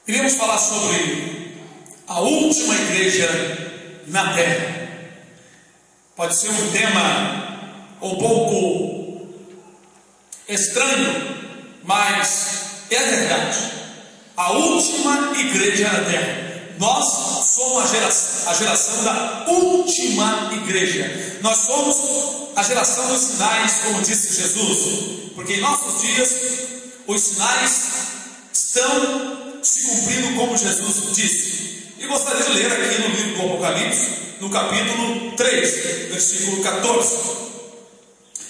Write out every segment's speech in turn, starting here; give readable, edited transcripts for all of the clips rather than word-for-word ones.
Queríamos falar sobre a última igreja na terra. Pode ser um tema um pouco estranho, mas é verdade. A última igreja na terra. Nós somos a geração da última igreja. Nós somos a geração dos sinais, como disse Jesus, porque em nossos dias os sinais estão se cumprindo como Jesus disse. E gostaria de ler aqui no livro do Apocalipse, no capítulo 3, versículo 14,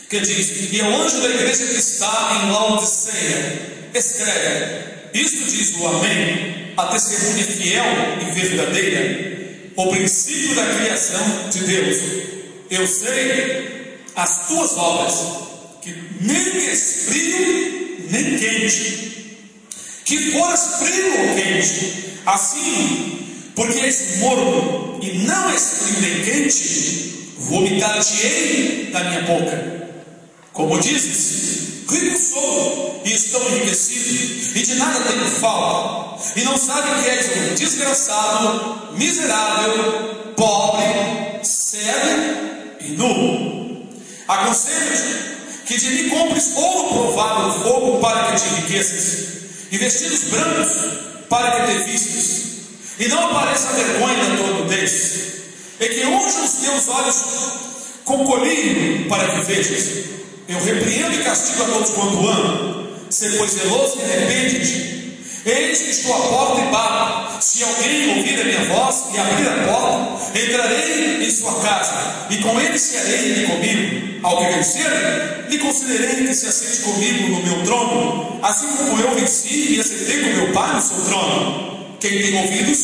que diz: E ao anjo da igreja que está em Laodiceia escreve: Isto diz o Amém, a testemunha fiel e verdadeira, o princípio da criação de Deus. Eu sei as tuas obras, que nem és frio nem quente. Que foras frio ou quente, assim, porque és morno e não és frio nem quente, vomitar-te-ei da minha boca. Como dizes, rico sou e estou enriquecido, e de nada tenho falta, e não sabe que és um desgraçado, miserável, pobre, cego e nu. Aconselho-te que de mim compres ouro provado no fogo para que te enriqueças, e vestidos brancos para que te vistas, e não apareça a vergonha da tua nudez, e que unja os teus olhos com colírio para que vejas. Eu repreendo e castigo a todos quanto amo. Sê pois zeloso e arrepende-te. Eis que estou à porta e bato. Se alguém ouvir a minha voz e abrir a porta, entrarei em sua casa, e com ele cearei e comigo. Ao que vencer, lhe considerei que se assente comigo no meu trono, assim como eu venci e assentei com meu Pai no seu trono. Quem tem ouvidos,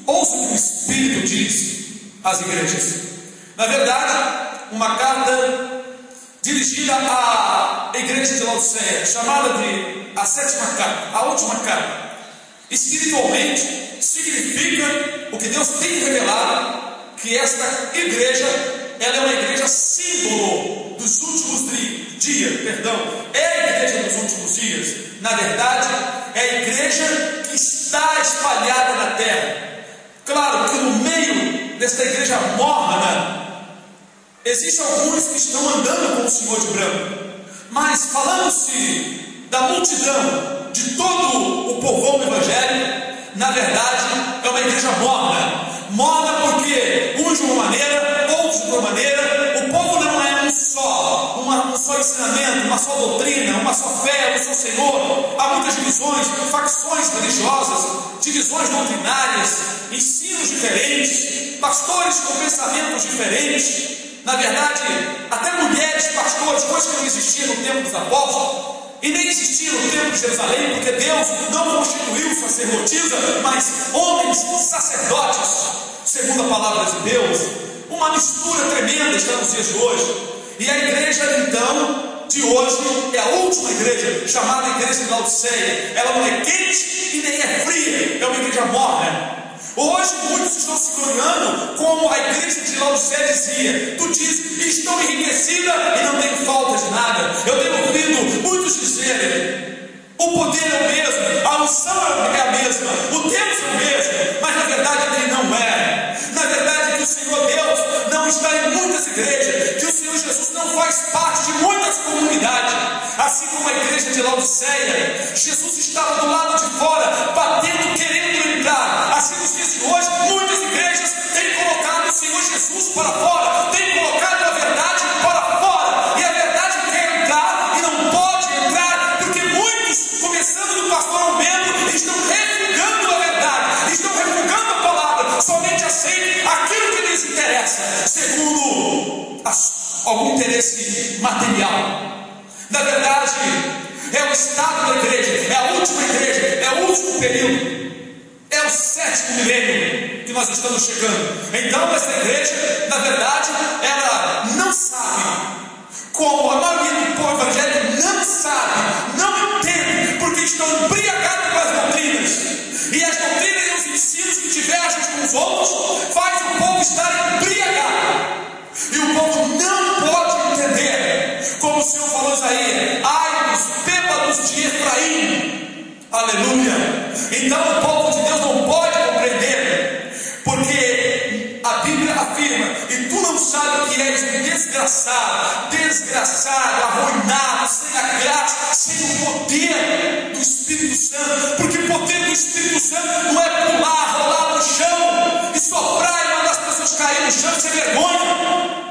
ouça o que o Espírito diz às igrejas. Na verdade, uma carta dirigida à igreja de Laodiceia, chamada de a sétima carta, a última carta. Espiritualmente, significa o que Deus tem revelado, que esta igreja, ela é uma igreja símbolo dos últimos dias, é a igreja dos últimos dias. Na verdade, é a igreja que está espalhada na terra. Claro que no meio desta igreja morna, existem alguns que estão andando com o Senhor de branco, mas falando-se da multidão, de todo o povão evangélico, na verdade é uma igreja morna. Morna porque uns de uma maneira, outros de outra maneira. O povo não é um só ensinamento, uma só doutrina, uma só fé, um só Senhor. Há muitas divisões, facções religiosas, divisões doutrinárias, ensinos diferentes, pastores com pensamentos diferentes. Na verdade, até mulheres pastores, coisa que não existia no tempo dos apóstolos, e nem existia no tempo de Jerusalém, porque Deus não constituiu sacerdotisa, mas homens sacerdotes, segundo a palavra de Deus. Uma mistura tremenda está nos dias de hoje. E a igreja, então, de hoje, é a última igreja, chamada igreja de Laodiceia. Ela não é quente e nem é fria, é uma igreja morna. Hoje muitos estão se gloriando, como a igreja de Laodiceia dizia. Tu dizes, estou enriquecida e não tenho falta de nada. Eu tenho ouvido muitos dizerem, o poder é o mesmo, a unção é a mesma, o Deus é o mesmo, mas na verdade ele não é. Na verdade que o Senhor Deus não está em muitas igrejas, que o Senhor Jesus não faz parte de muitas comunidades, assim como a igreja de Laodiceia. Jesus estava do lado de fora, batendo, querendo entrar. Assim nos dias de hoje, muitas igrejas têm colocado o Senhor Jesus para fora, têm colocado a verdade para fora, e a verdade quer entrar e não pode entrar, porque muitos, começando do pastor ao membro, estão refugando a verdade, estão refugando a palavra, somente aceitem aquilo que lhes interessa, segundo algum interesse material. Na verdade, é o estado da igreja, é a última igreja, é o último período, é o 7º milênio que nós estamos chegando. Então essa igreja, na verdade, ela não sabe, como a maioria do povo evangélico não sabe, não entende, porque estão embriagados com as doutrinas, e as doutrinas e os ensinos que divergem uns com os outros faz o povo estar embriagado, e o povo não pode entender, como o Senhor falou Isaías: ai dos bêbados de Efraim, aleluia. Então o povo que és um desgraçado, arruinado, sem a graça, sem o poder do Espírito Santo, porque o poder do Espírito Santo não é pular, rolar no chão e soprar e mandar as pessoas caírem no chão sem vergonha.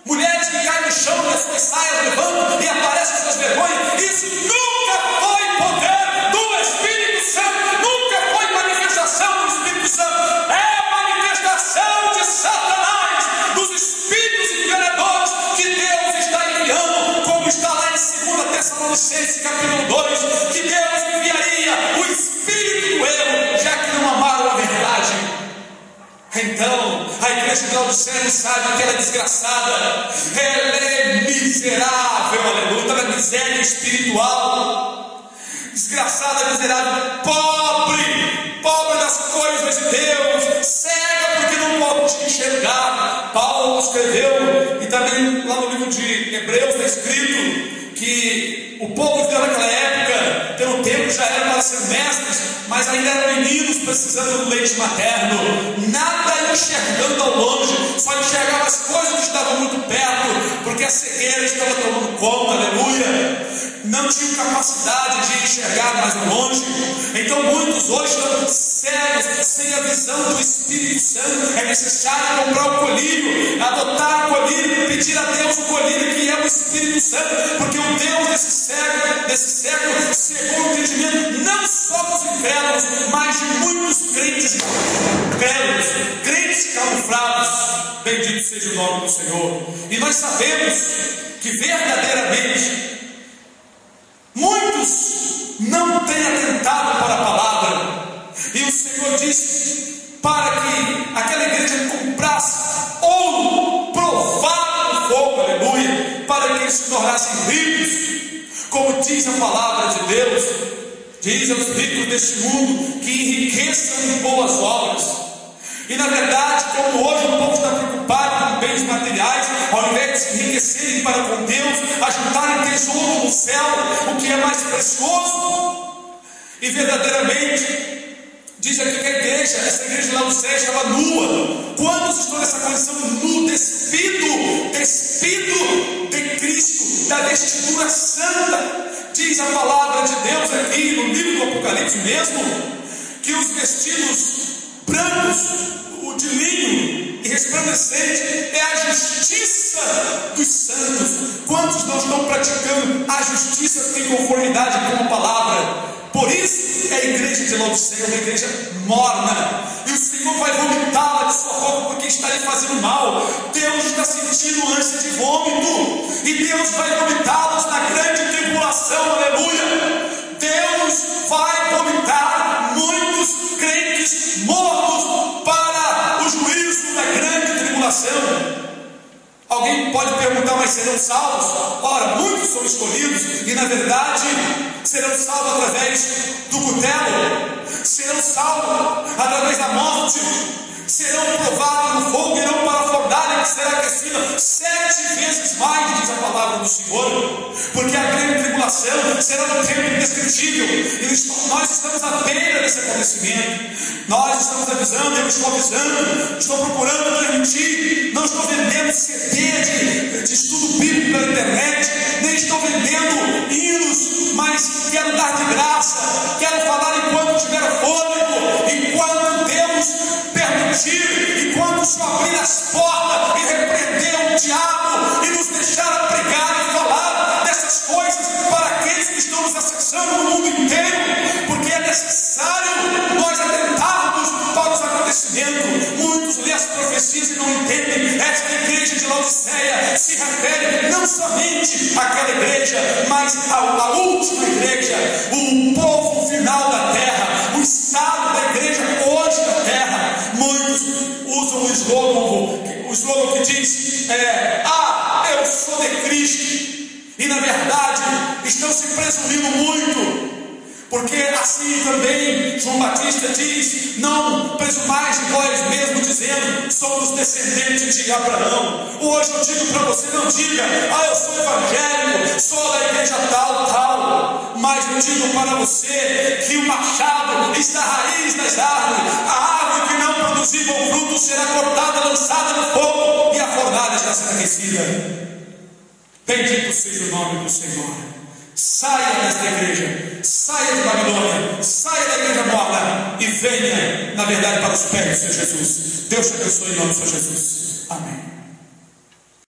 Mulheres que caem no chão e as suas saias levantam e aparecem suas vergonhas, isso nunca foi poder do Espírito Santo, nunca foi manifestação do Espírito Santo, é a manifestação de Satanás, dos espíritos enganadores que Deus está enviando, como está lá em 2 Tessalonicenses capítulo 2, que Deus enviaria o espírito do erro, já que não amaram a verdade. Então, a igreja de Laodiceia sabe que ela é desgraçada, ela é miserável, aleluia, está na miséria espiritual, desgraçada, miserável, pobre das coisas de Deus, cega porque não pode enxergar. Paulo escreveu, e também lá no livro de Hebreus está escrito que o povo de Deus naquela época, pelo tempo, já era para ser mestres, mas ainda eram meninos precisando do leite materno, nada enxergando ao longe, só enxergava as coisas que estavam muito perto, porque a cegueira estava tomando conta, aleluia, não tinham capacidade de enxergar mais ao longe. Então muitos hoje estão cegos, sem a visão do Espírito Santo. É necessário comprar o colírio, adotar o colírio, pedir a Deus o colírio que é o Espírito Santo, porque o Deus desse século cegou o entendimento não só dos incrédulos, mas de muitos crentes crédulos, crentes camuflados. Bendito seja o nome do Senhor. E nós sabemos que verdadeiramente muitos não têm atentado para a palavra, e o Senhor disse para que aquela igreja comprasse ouro provado no fogo, aleluia, para que eles se tornassem ricos, como diz a palavra de Deus, diz aos ricos deste mundo que enriqueçam em boas obras. E na verdade, como hoje o povo está preocupado com bens materiais, ao invés de se enriquecerem para com Deus, ajuntarem tesouro no céu, o que é mais precioso. E verdadeiramente, diz aqui que a igreja, essa igreja de Laodiceia estava nua. Quando estou nessa condição nu, despido de Cristo, da vestidura santa, diz a palavra de Deus aqui no livro do Apocalipse mesmo, que os vestidos brancos, o de linho e resplandecente, é a justiça dos santos. Quantos não estão praticando a justiça em conformidade com a palavra? Por isso é a igreja de Laodiceia, uma igreja morna, e o Senhor vai vomitá-la de sua boca porque está lhe fazendo mal. Deus está sentindo ânsia de vômito, e Deus vai vomitá-los na grande tribulação, aleluia. Deus vai vomitar muitos crentes mortos para o juízo da grande tribulação. Alguém pode perguntar, mas serão salvos? Ora, muitos são escolhidos, e na verdade serão salvos através do cutelo, serão salvos através da morte, serão provados no fogo, irão para a fornalha que será aquecida 7 vezes mais, diz a palavra do Senhor, porque a grande tribulação será um tempo indescritível, e nós estamos à beira desse acontecimento. Nós estamos avisando, eu estou avisando, estou procurando transmitir, não estou vendendo CD de estudo bíblico pela internet, nem estou vendendo hinos, mas quero dar de graça, quero falar enquanto tiver fôlego, enquanto Deus permitir, enquanto o Senhor abrir as portas e repreender o diabo e nos deixar pregar e falar dessas coisas para aqueles que estão nos acessando no mundo inteiro, porque é necessário nós atentarmos para os acontecimentos. Muitos lêem as profecias e não entendem. Esta igreja de Laodiceia se refere não somente àquela igreja, mas à última igreja, o povo final da terra, o estado da igreja hoje na terra. Muitos usam o slogan que diz eu sou de Cristo, e na verdade estão se presumindo muito, porque assim também João Batista diz: não presumais de vós mesmos, dizendo somos descendentes de Abraão. Hoje eu digo para você, não diga eu sou evangélico, sou da igreja tal, mas eu digo para você que o machado está à raiz das árvores. A árvore que não produzir bom fruto será cortada, lançada no fogo, e a fornalha está sendo aquecida. Bendito seja o nome do Senhor. Saia desta igreja, saia de Babilônia, saia da igreja morta e venha, na verdade, para os pés do Senhor Jesus. Deus te abençoe em nome do Senhor Jesus. Amém.